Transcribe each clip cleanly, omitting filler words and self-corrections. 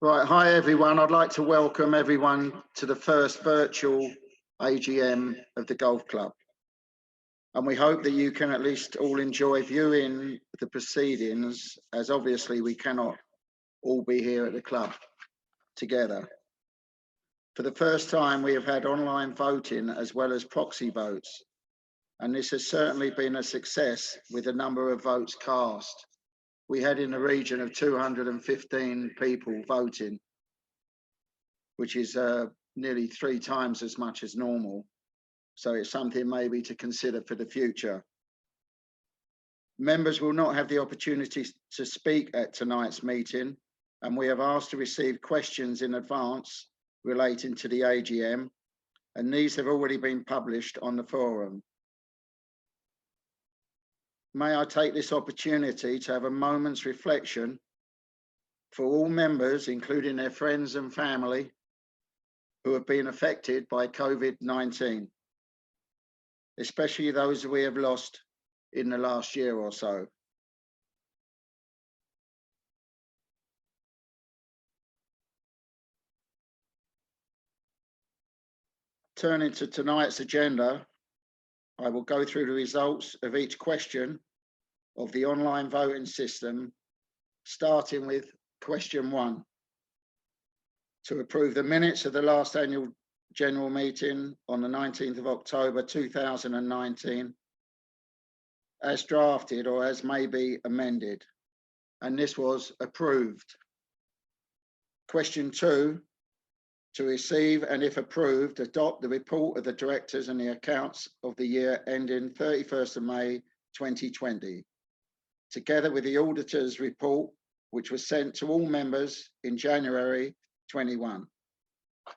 Right, hi everyone. I'd like to welcome everyone to the first virtual AGM of the Golf Club. And we hope that you can at least all enjoy viewing the proceedings, as obviously we cannot all be here at the club together. For the first time, we have had online voting as well as proxy votes. And this has certainly been a success with the number of votes cast. We had in the region of 215 people voting, which is nearly 3 times as much as normal. So it's something maybe to consider for the future. Members will not have the opportunity to speak at tonight's meeting, and we have asked to receive questions in advance relating to the AGM, and these have already been published on the forum. May I take this opportunity to have a moment's reflection for all members, including their friends and family, who have been affected by COVID-19, especially those we have lost in the last year or so. Turning to tonight's agenda, I will go through the results of each question of the online voting system, starting with question 1. To approve the minutes of the last annual general meeting on the 19th of October 2019 as drafted or as may be amended, and this was approved. Question 2, to receive and if approved, adopt the report of the directors and the accounts of the year ending 31st of May 2020, together with the auditor's report, which was sent to all members in January 21.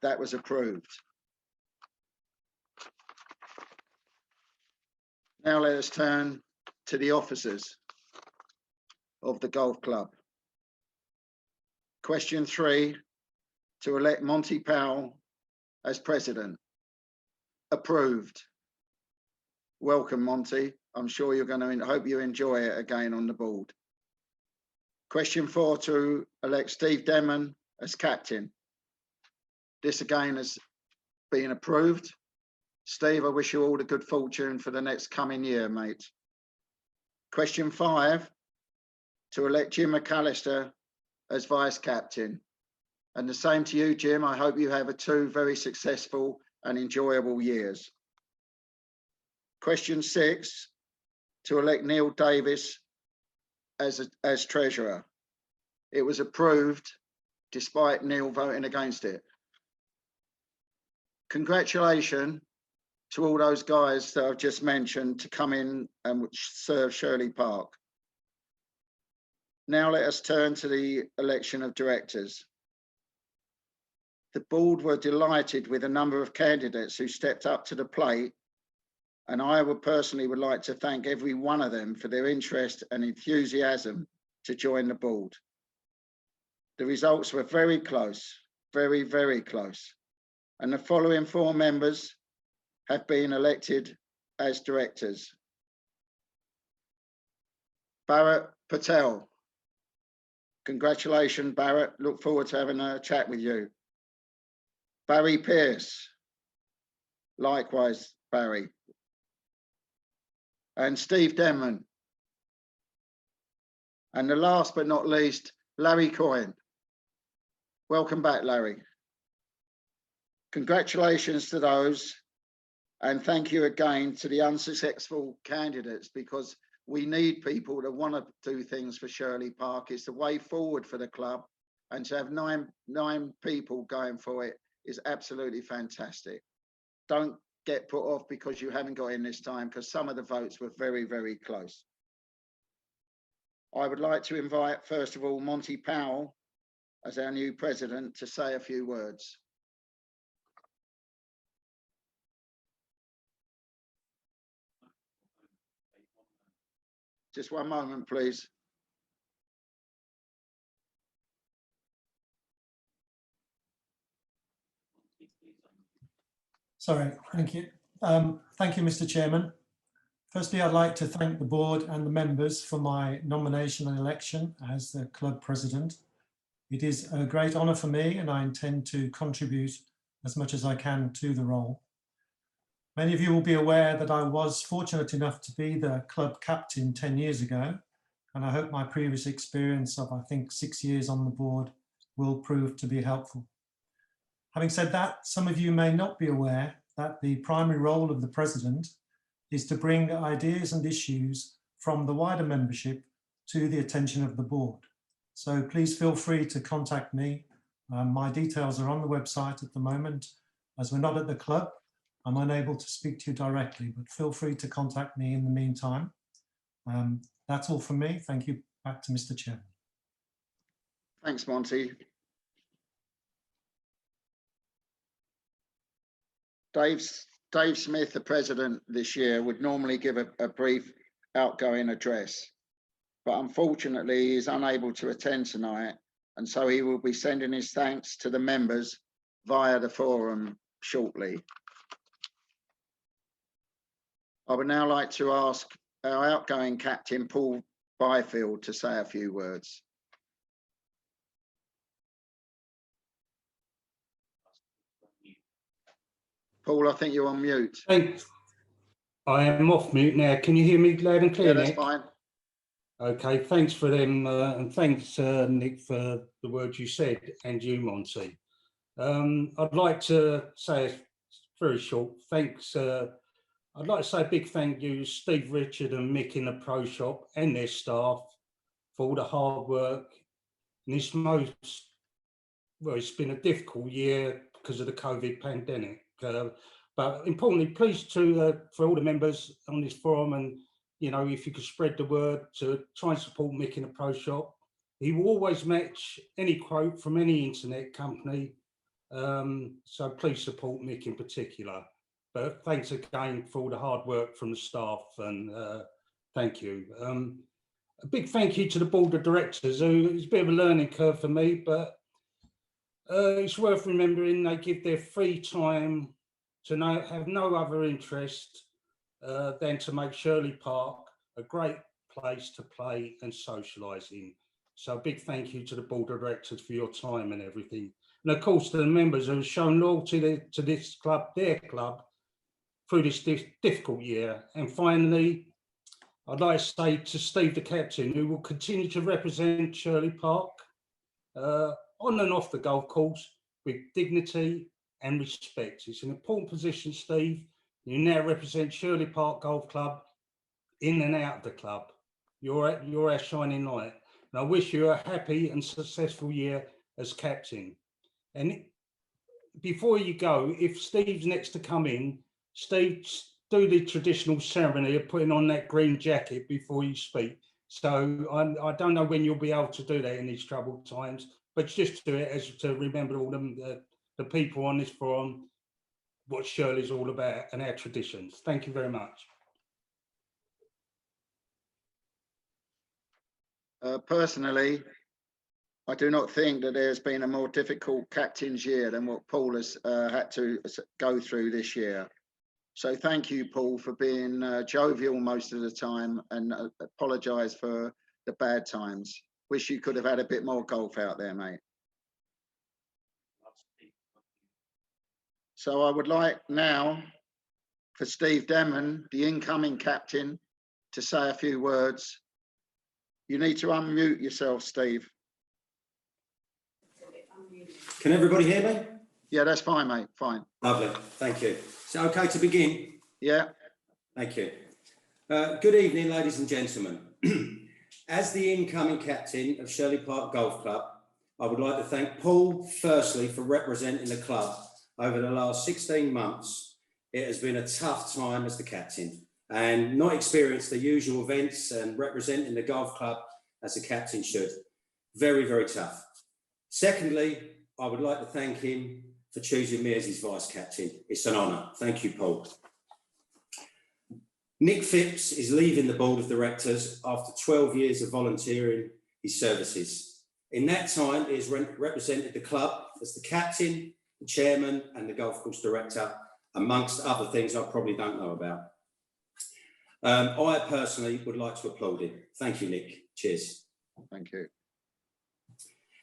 That was approved. Now let us turn to the officers of the golf club. Question 3, to elect Monty Powell as president. Approved. Welcome, Monty. I'm sure you're going to hope you enjoy it again on the board. Question 4, to elect Steve Denman as captain. This again has been approved. Steve, I wish you all the good fortune for the next coming year, mate. Question 5, to elect Jim McAllister as vice captain. And the same to you, Jim. I hope you have 2 very successful and enjoyable years. Question 6, to elect Neil Davis as treasurer. It was approved despite Neil voting against it. Congratulations to all those guys that I've just mentioned to come in and serve Shirley Park. Now let us turn to the election of directors. The board were delighted with a number of candidates who stepped up to the plate, and I personally would like to thank every one of them for their interest and enthusiasm to join the board. The results were very close, very, very close. And the following 4 members have been elected as directors. Barrett Patel. Congratulations, Barrett. Look forward to having a chat with you. Barry Pierce. Likewise, Barry. And Steve Denman. And the last but not least, Larry Coyne. Welcome back, Larry. Congratulations to those, and thank you again to the unsuccessful candidates, because we need people that want to do things for Shirley Park. It's the way forward for the club, and to have nine people going for it is absolutely fantastic. Don't get put off because you haven't got in this time, because some of the votes were very, very close. I would like to invite, first of all, Monty Powell as our new president to say a few words. Just one moment, please. Sorry, thank you. Thank you, Mr. Chairman. Firstly, I'd like to thank the board and the members for my nomination and election as the club president. It is a great honour for me, and I intend to contribute as much as I can to the role. Many of you will be aware that I was fortunate enough to be the club captain 10 years ago, and I hope my previous experience of, I think, 6 years on the board will prove to be helpful. Having said that, some of you may not be aware that the primary role of the president is to bring ideas and issues from the wider membership to the attention of the board. So please feel free to contact me. My details are on the website at the moment. As we're not at the club, I'm unable to speak to you directly, but feel free to contact me in the meantime. That's all from me. Thank you. Back to Mr. Chairman. Thanks, Monty. Dave Smith, the president this year, would normally give a brief outgoing address, but unfortunately he is unable to attend tonight, and so he will be sending his thanks to the members via the forum shortly. I would now like to ask our outgoing captain, Paul Byfield, to say a few words. Paul, I think you're on mute. Thanks. I am off mute now. Can you hear me loud and clear, Yeah, that's Nick? fine. Okay, thanks for them, and thanks, Nick, for the words you said, and you, Monty. I'd like to say very short thanks. I'd like to say a big thank you to Steve, Richard and Mick in the Pro Shop and their staff for all the hard work. And it's it's been a difficult year because of the COVID pandemic. But importantly, pleased to for all the members on this forum, and if you could spread the word to try and support Mick in the Pro Shop. He will always match any quote from any internet company, so please support Mick in particular. But thanks again for all the hard work from the staff, and thank you. A big thank you to the board of directors, who it's a bit of a learning curve for me, but it's worth remembering they give their free time to have no other interest than to make Shirley Park a great place to play and socialise in. So a big thank you to the board of directors for your time and everything. And of course, to the members who have shown loyalty to this club, their club, through this difficult year. And finally, I'd like to say to Steve, the captain, who will continue to represent Shirley Park on and off the golf course with dignity and respect. It's an important position, Steve. You now represent Shirley Park Golf Club in and out of the club. You're our shining light. And I wish you a happy and successful year as captain. And before you go, if Steve's next to come in, Steve, do the traditional ceremony of putting on that green jacket before you speak. So I don't know when you'll be able to do that in these troubled times, but just do it as to remember all the people on this forum, what Shirley's all about and our traditions. Thank you very much. Personally, I do not think that there's been a more difficult captain's year than what Paul has had to go through this year. So thank you, Paul, for being jovial most of the time, and apologise for the bad times. Wish you could have had a bit more golf out there, mate. So I would like now for Steve Demon, the incoming captain, to say a few words. You need to unmute yourself, Steve. Can everybody hear me? Yeah, that's fine, mate. Fine. Lovely. Thank you. Is it okay to begin? Yeah. Thank you. Good evening, ladies and gentlemen. As the incoming captain of Shirley Park Golf Club, I would like to thank Paul firstly for representing the club over the last 16 months. It has been a tough time as the captain and not experienced the usual events and representing the golf club as a captain should. Very, very tough. Secondly, I would like to thank him for choosing me as his vice captain. It's an honour. Thank you, Paul. Nick Phipps is leaving the board of directors after 12 years of volunteering his services. In that time, he has represented the club as the captain, the chairman and the golf course director, amongst other things I probably don't know about. I personally would like to applaud him. Thank you, Nick. Cheers. Thank you.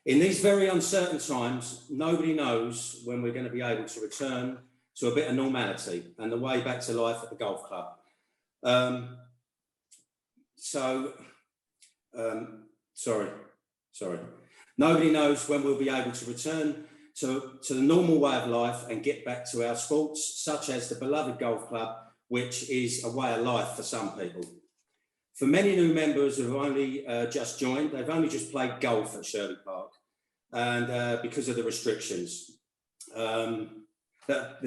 In these very uncertain times, nobody knows when we're going to be able to return to a bit of normality and the way back to life at the golf club. Sorry. Nobody knows when we'll be able to return to the normal way of life and get back to our sports, such as the beloved golf club, which is a way of life for some people. For many new members who have only just joined, they've only just played golf at Shirley Park, and because of the restrictions that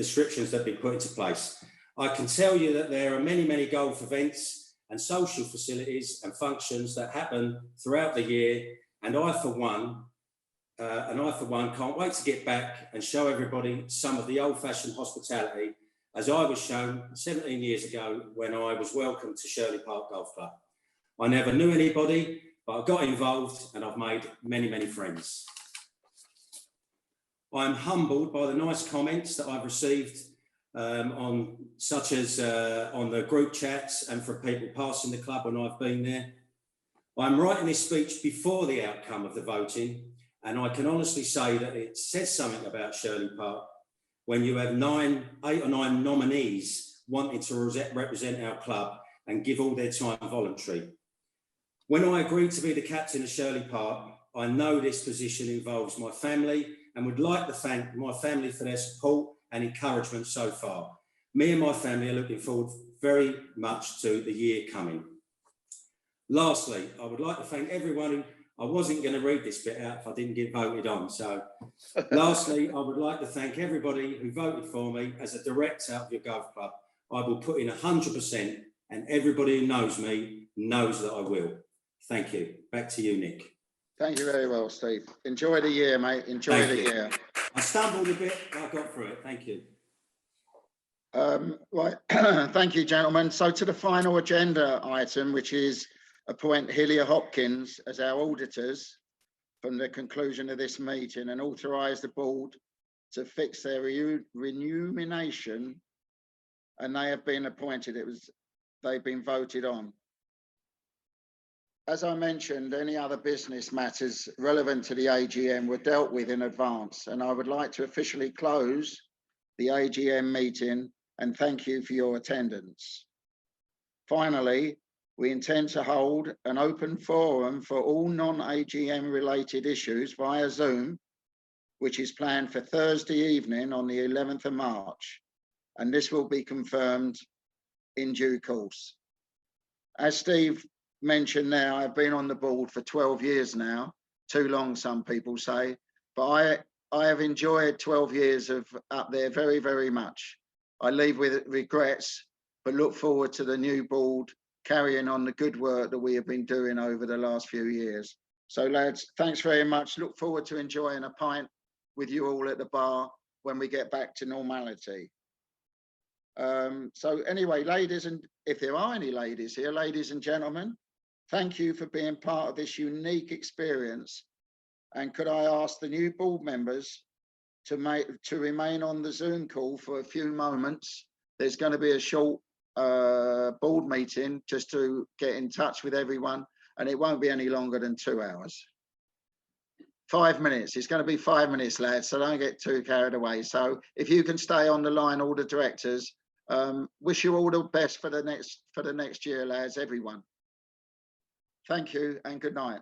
have been put into place. I can tell you that there are many golf events and social facilities and functions that happen throughout the year, and I for one can't wait to get back and show everybody some of the old-fashioned hospitality as I was shown 17 years ago when I was welcomed to Shirley Park Golf Club. I never knew anybody, but I got involved and I've made many friends. I'm humbled by the nice comments that I've received on the group chats and from people passing the club when I've been there. I'm writing this speech before the outcome of the voting, and I can honestly say that it says something about Shirley Park when you have 8 or 9 nominees wanting to represent our club and give all their time voluntary. When I agreed to be the captain of Shirley Park, I know this position involves my family and would like to thank my family for their support and encouragement so far. Me and my family are looking forward very much to the year coming. Lastly, I would like to thank everyone who, I wasn't going to read this bit out if I didn't get voted on. So lastly, I would like to thank everybody who voted for me as a director of your golf club. I will put in 100%, and everybody who knows me knows that I will. Thank you. Back to you, Nick. Thank you very well, Steve. Enjoy the year, mate. Enjoy the year. I stumbled a bit, but I got through it. Thank you. Right. Thank you, gentlemen. So to the final agenda item, which is appoint Hillier Hopkins as our auditors from the conclusion of this meeting and authorise the board to fix their remuneration, and they have been appointed. They've been voted on. As I mentioned, any other business matters relevant to the AGM were dealt with in advance, and I would like to officially close the AGM meeting and thank you for your attendance. Finally, we intend to hold an open forum for all non-AGM related issues via Zoom, which is planned for Thursday evening on the 11th of March, and this will be confirmed in due course. As Steve mentioned now, I've been on the board for 12 years now, too long some people say, but I have enjoyed 12 years of up there very much. I leave with regrets, but look forward to the new board carrying on the good work that we have been doing over the last few years. So lads, thanks very much. Look forward to enjoying a pint with you all at the bar when we get back to normality. So anyway, ladies, and if there are any ladies here, ladies and gentlemen, thank you for being part of this unique experience. And could I ask the new board members to remain on the Zoom call for a few moments? There's going to be a short board meeting just to get in touch with everyone, and it won't be any longer than 2 hours. 5 minutes. It's going to be 5 minutes, lads, so don't get too carried away. So if you can stay on the line, all the directors, wish you all the best for the next year, lads, everyone. Thank you and good night.